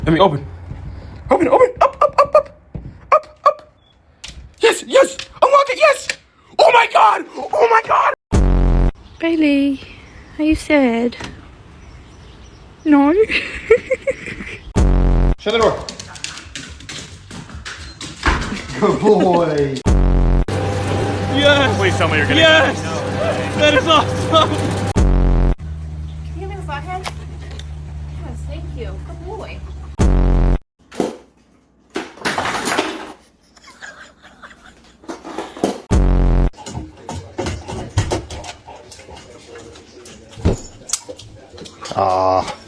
Let me open. Open, open, up, up, up, up, up, up. Yes, yes, unlock it, yes. Oh my God, oh my God. Bailey, are you sad? No? Shut the door. Good boy. Yes! Please tell me you're getting Yes! That is awesome! Can you give me the flathead? Yes, thank you. Good boy. Ah.